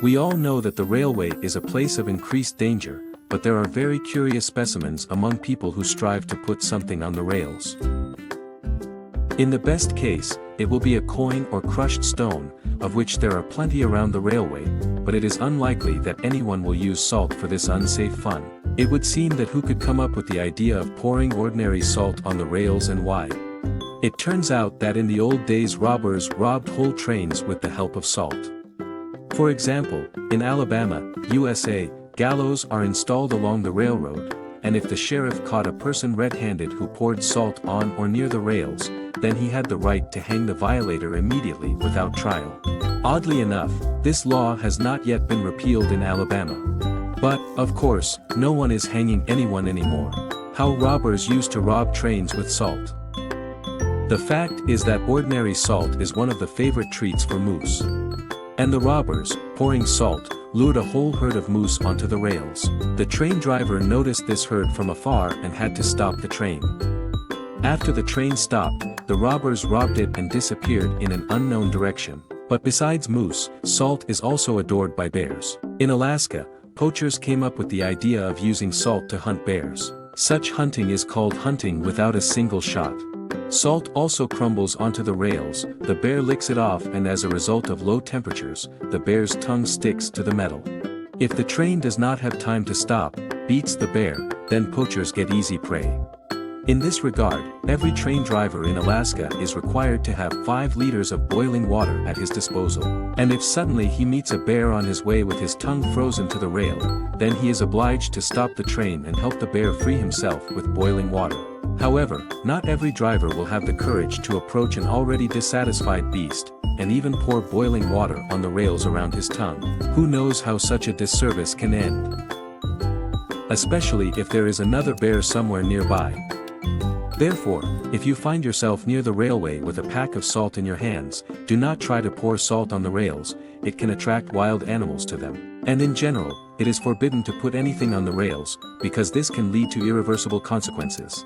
We all know that the railway is a place of increased danger, but there are very curious specimens among people who strive to put something on the rails. In the best case, it will be a coin or crushed stone, of which there are plenty around the railway, but it is unlikely that anyone will use salt for this unsafe fun. It would seem that who could come up with the idea of pouring ordinary salt on the rails and why? It turns out that in the old days robbers robbed whole trains with the help of salt. For example, in Alabama, USA, gallows are installed along the railroad, and if the sheriff caught a person red-handed who poured salt on or near the rails, then he had the right to hang the violator immediately without trial. Oddly enough, this law has not yet been repealed in Alabama. But, of course, no one is hanging anyone anymore. How robbers used to rob trains with salt. The fact is that ordinary salt is one of the favorite treats for moose. And the robbers, pouring salt, lured a whole herd of moose onto the rails. The train driver noticed this herd from afar and had to stop the train. After the train stopped, the robbers robbed it and disappeared in an unknown direction. But besides moose, salt is also adored by bears. In Alaska, poachers came up with the idea of using salt to hunt bears. Such hunting is called hunting without a single shot. Salt also crumbles onto the rails, the bear licks it off, and as a result of low temperatures, the bear's tongue sticks to the metal. If the train does not have time to stop, beats the bear, then poachers get easy prey. In this regard, every train driver in Alaska is required to have 5 liters of boiling water at his disposal. And if suddenly he meets a bear on his way with his tongue frozen to the rail, then he is obliged to stop the train and help the bear free himself with boiling water. However, not every driver will have the courage to approach an already dissatisfied beast, and even pour boiling water on the rails around his tongue. Who knows how such a disservice can end? Especially if there is another bear somewhere nearby. Therefore, if you find yourself near the railway with a pack of salt in your hands, do not try to pour salt on the rails, it can attract wild animals to them. And in general, it is forbidden to put anything on the rails, because this can lead to irreversible consequences.